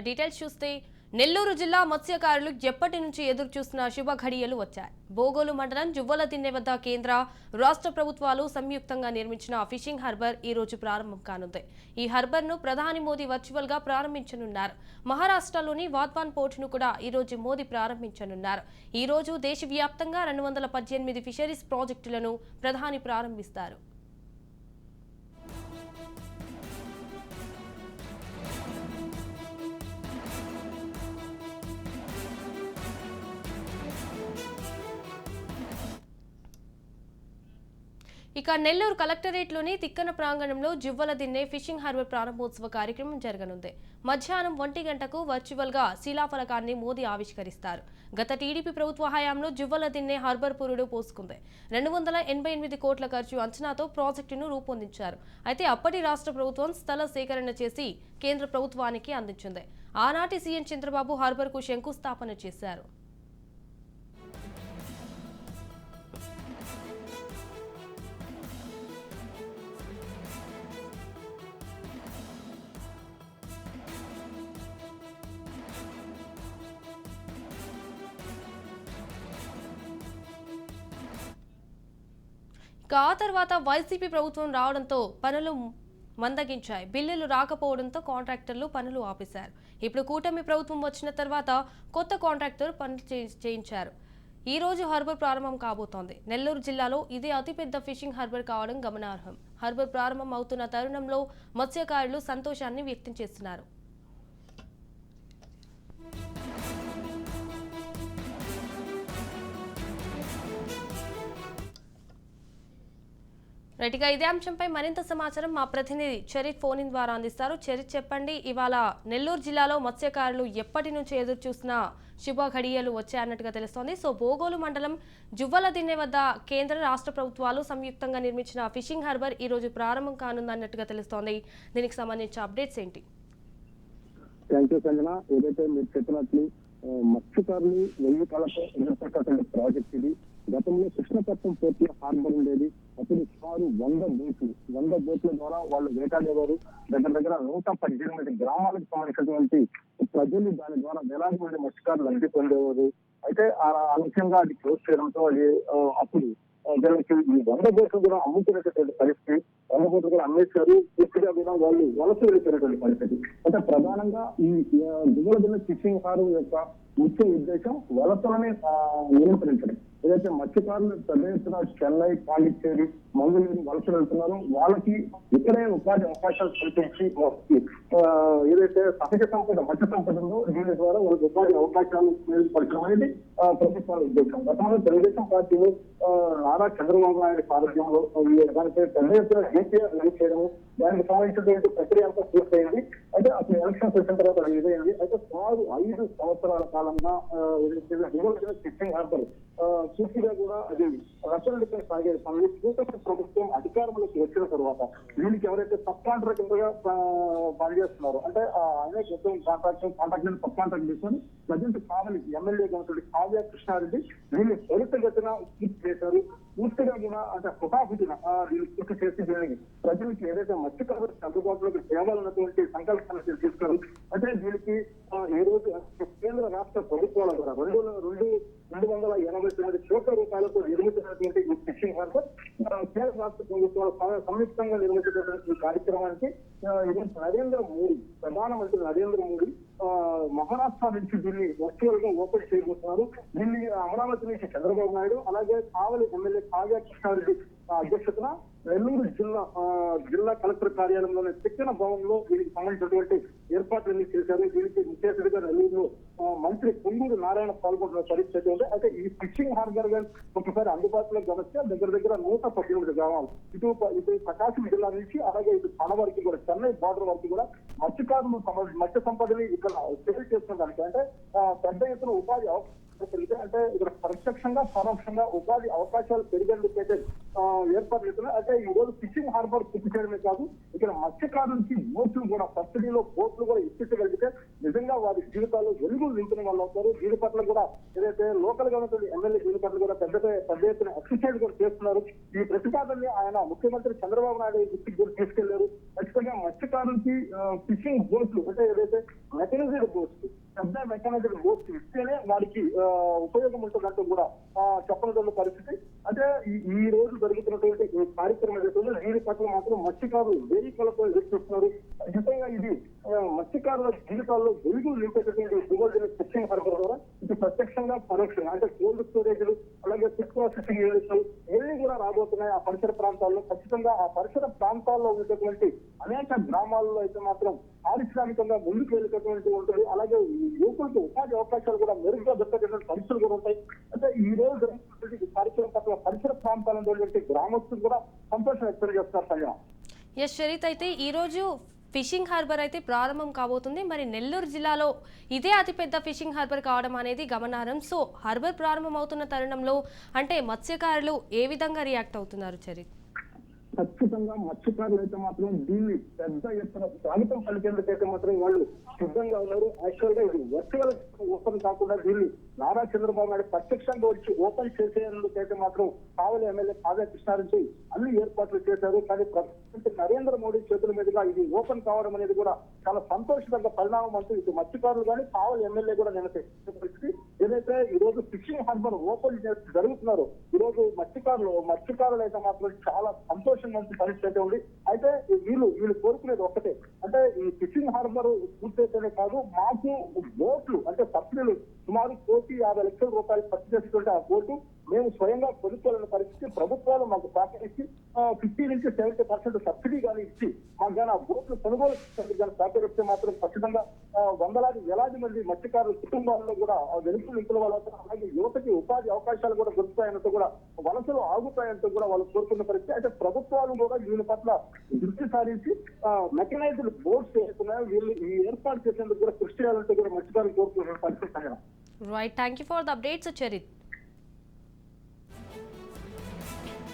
Details చూస్తే నెల్లూరు జిల్లా మత్స్యకారులు ఎప్పటి నుంచి ఎదురు చూస్తున్న శుభ ఘడియలు వచ్చాయి. బోగోలు మండలం జువ్వల దిన్నె వద్ద కేంద్ర రాష్ట్ర ప్రభుత్వాలు సంయుక్తంగా నిర్మించిన ఫిషింగ్ హార్బర్ ఈ రోజు ప్రారంభం కానుంది. ఈ హార్బర్ ను ప్రధాని మోదీ వర్చువల్ గా ప్రారంభించనున్నారు. మహారాష్ట్రలోని వాద్వాన్ పోర్ట్ ను కూడా ఈ రోజు మోదీ ప్రారంభించనున్నారు. ఈ రోజు దేశవ్యాప్తంగా 218 ఫిషరీస్ ప్రాజెక్టులను ప్రధాని ప్రారంభిస్తారు. ఇక నెల్లూరు కలెక్టరేట్లోని తిక్కన ప్రాంగణంలో జువ్వల దిన్నె ఫిషింగ్ హార్బర్ ప్రారంభోత్సవ కార్యక్రమం జరగనుంది. మధ్యాహ్నం 1 గంటకు వర్చువల్ గా శిలాఫలకాన్ని మోదీ ఆవిష్కరిస్తారు. గత టీడీపీ ప్రభుత్వ హయాంలో జువ్వల దిన్నె హార్బర్ పురుడు పోసుకుంది. 288 కోట్ల ఖర్చు అంచనాతో ప్రాజెక్టును రూపొందించారు. అయితే అప్పటి రాష్ట్ర ప్రభుత్వం స్థల సేకరణ చేసి కేంద్ర ప్రభుత్వానికి అందించింది. ఆనాటి సీఎం చంద్రబాబు హార్బర్ కు శంకుస్థాపన చేశారు. ఆ తర్వాత వైసీపీ ప్రభుత్వం రావడంతో పనులు మందగించాయి. బిల్లులు రాకపోవడంతో కాంట్రాక్టర్లు పనులు ఆపేశారు. ఇప్పుడు కూటమి ప్రభుత్వం వచ్చిన తర్వాత కొత్త కాంట్రాక్టర్ పనులు చేయించారు. ఈ రోజు హార్బర్ ప్రారంభం కాబోతోంది. నెల్లూరు జిల్లాలో ఇదే అతిపెద్ద ఫిషింగ్ హార్బర్ కావడం గమనార్హం. హార్బర్ ప్రారంభం అవుతున్న తరుణంలో మత్స్యకారులు సంతోషాన్ని వ్యక్తం చేస్తున్నారు. రైట్గా ఇదే అంశంపై మరింత సమాచారం మా ప్రతినిధి చరిత్ ఫోన్ ఇన్ ద్వారా అందిస్తారు. చరిత్, చెప్పండి, ఇవాళ నెల్లూరు జిల్లాలో మత్స్యకారులు ఎప్పటి నుంచి ఎదురు చూసిన శుభ ఘడియలు వచ్చాయన్నట్టుగా తెలుస్తోంది. సో బోగోలు మండలం జువ్వల దిన్నె వద్ద కేంద్ర రాష్ట్ర ప్రభుత్వాలు సంయుక్తంగా నిర్మించిన ఫిషింగ్ హార్బర్ ఈ రోజు ప్రారంభం కానుందన్నట్టుగా తెలుస్తోంది. దీనికి సంబంధించిన అప్డేట్స్ ఏంటి? Thank you Sanjana. ఏదైతే మీరు చెప్పినట్లు మత్స్యకారులు 1000 కాలతో ఎదుర్కొంటున్న ప్రాజెక్ట్ ఇది. గతంలో కృష్ణపట్నం పోర్ట్ లో హార్బర్ ఉండేది. అప్పుడు సుమారు 100 బోట్ల ద్వారా వాళ్ళు వేటాడేవారు. దగ్గర 118 గ్రామాలకు సంబంధించినటువంటి ప్రజలు దాని ద్వారా వేలాది మంది మత్స్యకారులు లబ్ధి పొందేవారు. అయితే ఆలస్యంగా అది క్లోజ్ చేయడంతో అది అప్పుడు దానికి ఈ 100 బోట్లు కూడా అమ్ముకునేటటువంటి పరిస్థితి. 100 బోట్లు కూడా అమ్మేశారు. పూర్తిగా కూడా వాళ్ళు వలస వెళ్ళిపోయినటువంటి పరిస్థితి. అంటే ప్రధానంగా ఈ జువ్వల దిన్నె ఫిషింగ్ హార్బర్ యొక్క ముఖ్య ఉద్దేశం వలసలనే నియంత్రించడం. ఏదైతే మత్స్యకారులు పెద్ద ఎత్తున చెన్నై, పాండిచ్చేరి, మంగళూరు వలస వెళ్తున్నారు, వాళ్ళకి ఇక్కడే ఉపాధి అవకాశాలు కల్పించి ఏదైతే సహజ సంపద మత్స్య సంపద ఉందో దీని ద్వారా వాళ్ళకి ఉపాధి అవకాశాలు మెరుగుపరచడం అనేది ప్రభుత్వాల ఉద్దేశం. గతంలో తెలుగుదేశం పార్టీలో నారా చంద్రబాబు నాయుడు సారథ్యంలో దానిపై పెద్ద ఎత్తున కేసీఆర్ లింక్ చేయడము, దానికి సంబంధించినటువంటి ప్రక్రియ అంతా పూర్తయింది. అయితే అప్పుడు ఎలక్షన్స్ వచ్చిన తర్వాత అది ఇదైంది. అయితే సుమారు 5 సంవత్సరాల కాలంగా ఫిషింగ్ హార్బర్ పూర్తిగా కూడా అది రచనలపై సాగే పనులు కూటమి ప్రభుత్వం అధికారంలోకి వచ్చిన తర్వాత దీనికి ఎవరైతే సబ్ కాంట్రాక్టర్ గా పనిచేస్తున్నారో అంటే అనేక కాంట్రాక్ట్ సబ్ కాంట్రాక్ట్ తీసుకొని ప్రజెంట్ కావలి ఎమ్మెల్యేగా ఉన్నటువంటి కావ్య కృష్ణారెడ్డి దీన్ని త్వరితగతిన పూర్తి చేశారు. పూర్తిగా కూడా అంటే హుటాహుటిన దీన్ని పూర్తి చేసి దీనికి ప్రజలకి ఏదైతే మత్స్యకారులకు అందుబాటులోకి తేవాలన్నటువంటి సంకల్పాన్ని తీసుకున్నారు. అంటే దీనికి ఈ రోజు కేంద్ర రాష్ట్ర ప్రభుత్వాల ద్వారా 289 కోట్ల రూపాయలతో నిర్మించినటువంటి ఈ ఫిషింగ్ హార్బర్ కేంద్ర రాష్ట్ర ప్రభుత్వాలు సంయుక్తంగా నిర్మించినటువంటి ఈ కార్యక్రమానికి నరేంద్ర మోడీ, ప్రధానమంత్రి నరేంద్ర మోడీ మహారాష్ట్ర నుంచి దీన్ని వర్చువల్ గా ఓపెన్ చేయబోతున్నారు. దీన్ని అమరావతి నుంచి చంద్రబాబు నాయుడు, అలాగే కావలి ఎమ్మెల్యే కావ్య కృష్ణారెడ్డి అధ్యక్షతన నెల్లూరు జిల్లా కలెక్టర్ కార్యాలయంలోని తిక్కన భవన్లో దీనికి సంబంధించినటువంటి ఏర్పాట్లన్నీ చేశారు. దీనికి ముఖ్య అతిథిగా నెల్లూరులో మంత్రి పొంగూరు నారాయణ పాల్గొంటున్న పరిస్థితి ఉంది. అయితే ఈ ఫిషింగ్ హార్బర్ గా ఒకసారి అందుబాటులోకి వస్తే దగ్గర 118 గ్రామాలు ఇటు ప్రకాశం జిల్లా నుంచి అలాగే ఇటు తన వరకు కూడా చెన్నై బార్డర్ వరకు కూడా మత్స్యకారులు మత్స్య సంపదని ఇక్కడ సేల్ చేస్తున్నదానికి అంటే పెద్ద ఎత్తున ఉపాధి అంటే ఇక్కడ ప్రత్యక్షంగా పరోక్షంగా ఉపాధి అవకాశాలు పెరిగేందుకైతే ఏర్పాట్లు చేస్తున్నారు. అయితే ఈ రోజు ఫిషింగ్ హార్బర్ పూర్తి చేయడమే కాదు, ఇక్కడ మత్స్యకారులకి బోట్లు కూడా సబ్సిడీలో బోట్లు కూడా ఇప్పించగలిగితే నిజంగా వారి జీవితాల్లో వెలుగులు నింపిన వాళ్ళు అవుతారు. దీని పట్ల కూడా ఏదైతే లోకల్ గా ఉన్నటువంటి ఎమ్మెల్యే దీని పట్ల కూడా పెద్ద ఎత్తున ఎక్సర్సైజ్ కూడా చేస్తున్నారు. ఈ ప్రతిపాదనని ఆయన ముఖ్యమంత్రి చంద్రబాబు నాయుడు దృష్టికి కూడా తీసుకెళ్లారు. ఖచ్చితంగా మత్స్యకారులకి ఫిషింగ్ బోట్లు అంటే ఏదైతే మెకానిజైడ్ బోట్స్, పెద్ద మెకానిజైడ్ బోట్స్ ఇస్తేనే వారికి ఉపయోగం ఉంటుందంటూ కూడా చెప్పడం పరిస్థితి. అంటే ఈ రోజు జరుగుతున్నటువంటి ఈ కార్యక్రమం ఏదైతే దీని పట్ల మాత్రం మత్స్యకారులు వేయి కలతో ఎదుర్కొంటున్నారు. నిజంగా ఇది మత్స్యకారుల జీవితాల్లో వెలుగులు నింపేటటువంటి దిగుబడి ఫిషింగ్ హార్బర్ ద్వారా ఇది ప్రత్యక్షంగా పరోక్షంగా అంటే కోల్డ్ స్టోరేజ్లు అలాగే ఫిషింగ్ యూనిట్స్ ఇవన్నీ కూడా రాబోతున్నాయి ఆ పరిసర ప్రాంతాల్లో. ఖచ్చితంగా ఆ పరిసర ప్రాంతాల్లో ఉండేటువంటి అనేక గ్రామాల్లో అయితే మాత్రం పారిశ్రామికంగా ముందుకు వెళ్ళేటటువంటి ఉంటుంది. అలాగే యువకులకు ఉపాధి అవకాశాలు కూడా మెరుగ్గా దొరికేటటువంటి పరిస్థితులు కూడా ఉంటాయి. అంటే ఈ రోజు జరుగుతున్నటువంటి ఈ కార్యక్రమం పట్ల పరిసర ప్రాంతాలలో గ్రామస్తులు కూడా సంతోషం వ్యక్తం చేస్తారు. సంజన, ఎస్ చరిత్, అయితే ఈరోజు ఫిషింగ్ హార్బర్ అయితే ప్రారంభం కాబోతుంది. మరి నెల్లూరు జిల్లాలో ఇదే అతిపెద్ద ఫిషింగ్ హార్బర్ కావడం అనేది గమనార్హం. సో హార్బర్ ప్రారంభం అవుతున్న తరుణంలో అంటే మత్స్యకారులు ఏ విధంగా రియాక్ట్ అవుతున్నారు చరిత్? ఖచ్చితంగా మత్స్యకారులు అయితే మాత్రం దీన్ని పెద్ద ఎత్తున స్వాగతం పలికేందుకైతే మాత్రం వాళ్ళు సిద్ధంగా ఉన్నారు. యాక్చువల్ గా ఇది వర్చువల్ ఓపెన్ కాకుండా దీన్ని నారా చంద్రబాబు నాయుడు ప్రత్యక్షంగా వచ్చి ఓపెన్ చేసేందుకైతే మాత్రం కావలి ఎమ్మెల్యే కావ్య కృష్ణారెడ్డి అన్ని ఏర్పాట్లు చేశారు. కానీ ప్రధానమంత్రి నరేంద్ర మోడీ చేతుల మీదుగా ఇది ఓపెన్ కావడం అనేది కూడా చాలా సంతోషకరంగా పరిణామం అంటూ ఇటు మత్స్యకారులు కానీ కావలి ఎమ్మెల్యే కూడా నిన్న పరిస్థితి. ఏదైతే ఈ రోజు ఫిషింగ్ హార్బర్ ఓపెన్ జరుగుతున్నారో ఈ రోజు మత్స్యకారులు అయితే మాత్రం చాలా సంతోషంగా పరిస్థితి అయితే ఉంది. అయితే వీళ్ళు కోరుకునేది ఒక్కటే, అంటే ఈ ఫిషింగ్ హార్బర్ పూర్తయితేనే కాదు, మాకు బోట్లు అంటే సబ్సిడీలు సుమారు 1,50,00,000 రూపాయలు ఖర్చు చేస్తుంటే ఆ బోటు మేము స్వయంగా కొనుక్కోవాలన్న పరిస్థితి ప్రభుత్వాలు మాకు సహకరించి 50 నుంచి 70% సబ్సిడీ కానీ ఇచ్చి మాకు కానీ ఆ బోట్లు కొనుగోలు కానీ సహకరిస్తే మాత్రం ఖచ్చితంగా వేలాది మంది మత్స్యకారుల కుటుంబాల్లో కూడా వెలుపు నింపుల వల్ల అలాగే యువతకి ఉపాధి అవకాశాలు కూడా దొరుకుతాయంటూ కూడా వలసలు ఆగుతాయంటూ కూడా వాళ్ళు కోరుకున్న పరిస్థితి. అయితే ప్రభుత్వాలు కూడా దీని పట్ల దృష్టి సారించి మెకనైజ్డ్ బోట్స్ ఏస్తున్నాయో వీళ్ళు ఈ ఏర్పాటు చేసేందుకు కూడా కృషి చేయాలంటూ కూడా మత్స్యకారులు కోరుకుంటున్న పరిస్థితి. Right, thank you for the updates Charith.